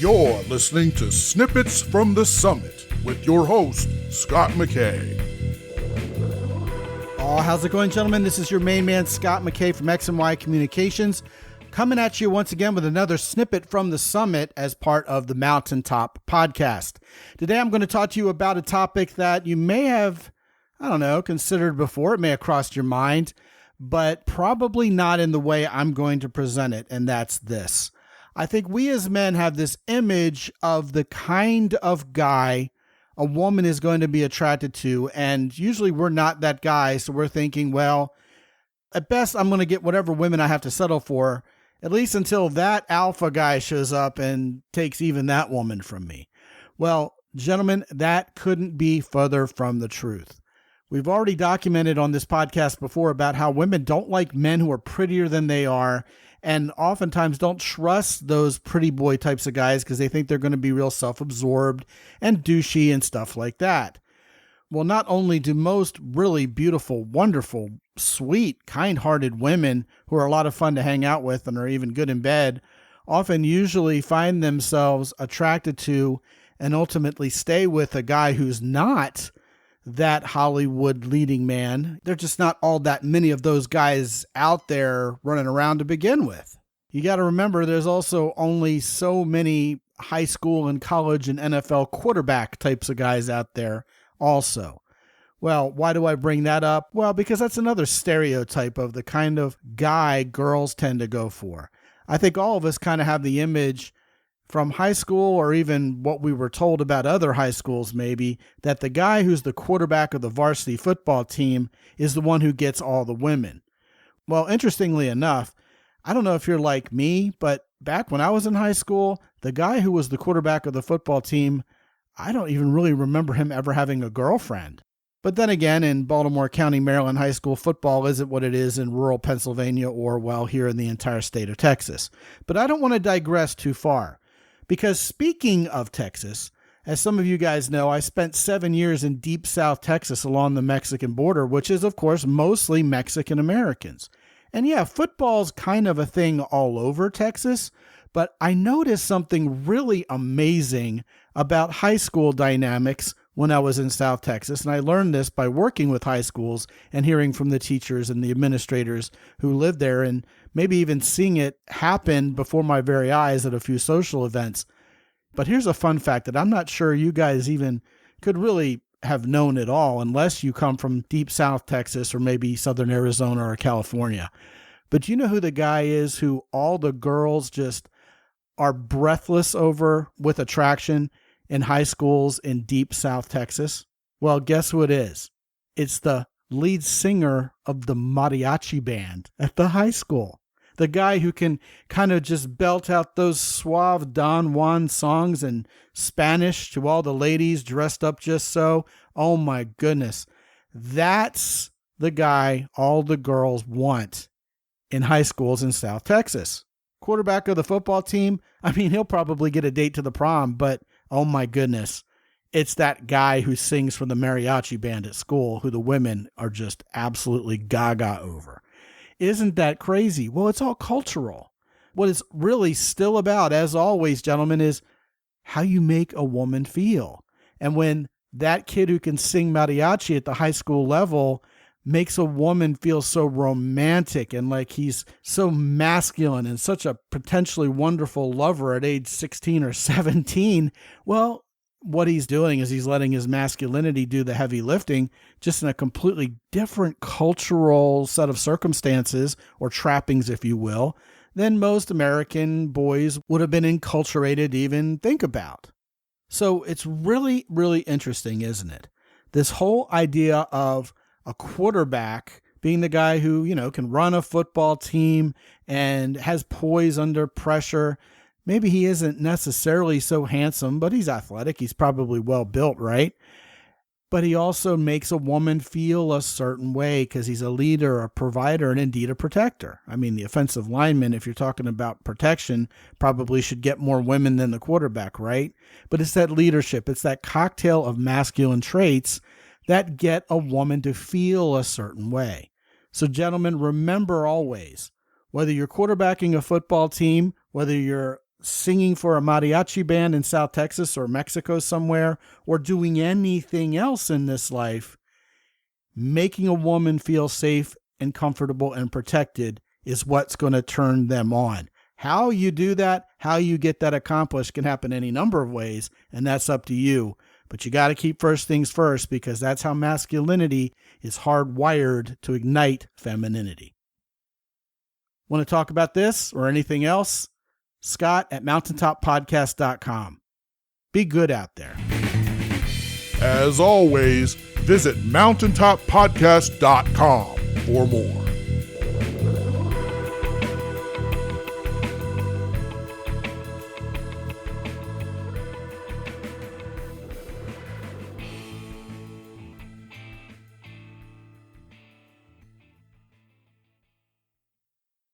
You're listening to Snippets from the Summit with your host, Scott McKay. Oh, how's it going, gentlemen? This is your main man, Scott McKay from X&Y Communications, coming at you once again with another snippet from the summit as part of the Mountaintop podcast. Today, I'm going to talk to you about a topic that you may have, considered before. It may have crossed your mind, but probably not in the way I'm going to present it, and that's this. I think we as men have this image of the kind of guy a woman is going to be attracted to, and usually we're not that guy, so we're thinking, well, at best I'm going to get whatever women I have to settle for, at least until that alpha guy shows up and takes even that woman from me. Well, gentlemen, that couldn't be further from the truth. We've already documented on this podcast before about how women don't like men who are prettier than they are, and oftentimes don't trust those pretty boy types of guys because they think they're going to be real self-absorbed and douchey and stuff like that. Well, not only do most really beautiful, wonderful, sweet, kind-hearted women who are a lot of fun to hang out with and are even good in bed, often usually find themselves attracted to and ultimately stay with a guy who's not that Hollywood leading man. There're just not all that many of those guys out there running around to begin with. You got to remember there's also only so many high school and college and NFL quarterback types of guys out there also. Well, why do I bring that up? Well, because that's another stereotype of the kind of guy girls tend to go for. I think all of us kind of have the image from high school, or even what we were told about other high schools maybe, that the guy who's the quarterback of the varsity football team is the one who gets all the women. Well, interestingly enough, I don't know if you're like me, but back when I was in high school, the guy who was the quarterback of the football team, I don't even really remember him ever having a girlfriend. But then again, in Baltimore County, Maryland, high school football isn't what it is in rural Pennsylvania or, well, here in the entire state of Texas. But I don't want to digress too far. Because speaking of Texas, as some of you guys know, I spent 7 years in deep South Texas along the Mexican border, which is, of course, mostly Mexican Americans. And yeah, football's kind of a thing all over Texas, but I noticed something really amazing about high school dynamics when I was in South Texas. And I learned this by working with high schools and hearing from the teachers and the administrators who lived there, and maybe even seeing it happen before my very eyes at a few social events. But here's a fun fact that I'm not sure you guys even could really have known at all unless you come from deep South Texas or maybe Southern Arizona or California. But do you know who the guy is who all the girls just are breathless over with attraction in high schools in deep South Texas? Well, guess who it is? It's the lead singer of the mariachi band at the high school. The guy who can kind of just belt out those suave Don Juan songs in Spanish to all the ladies dressed up just so. Oh my goodness. That's the guy all the girls want in high schools in South Texas. Quarterback of the football team, I mean, he'll probably get a date to the prom, but oh my goodness, it's that guy who sings for the mariachi band at school who the women are just absolutely gaga over. Isn't that crazy? Well, it's all cultural. What it's really still about, as always, gentlemen, is how you make a woman feel. And when that kid who can sing mariachi at the high school level makes a woman feel so romantic and like he's so masculine and such a potentially wonderful lover at age 16 or 17, well, what he's doing is he's letting his masculinity do the heavy lifting, just in a completely different cultural set of circumstances, or trappings, if you will, than most American boys would have been enculturated to even think about. So it's really, really interesting, isn't it? This whole idea of a quarterback being the guy who, can run a football team and has poise under pressure. Maybe he isn't necessarily so handsome, but he's athletic. He's probably well built, right? But he also makes a woman feel a certain way because he's a leader, a provider, and indeed a protector. I mean, the offensive lineman, if you're talking about protection, probably should get more women than the quarterback, right? But it's that leadership. It's that cocktail of masculine traits that get a woman to feel a certain way. So, gentlemen, remember always, whether you're quarterbacking a football team, whether you're singing for a mariachi band in South Texas or Mexico somewhere, or doing anything else in this life, making a woman feel safe and comfortable and protected is what's going to turn them on. How you do that, how you get that accomplished can happen any number of ways, and that's up to you. But you got to keep first things first, because that's how masculinity is hardwired to ignite femininity. Want to talk about this or anything else? Scott at mountaintoppodcast.com. Be good out there. As always, visit mountaintoppodcast.com for more.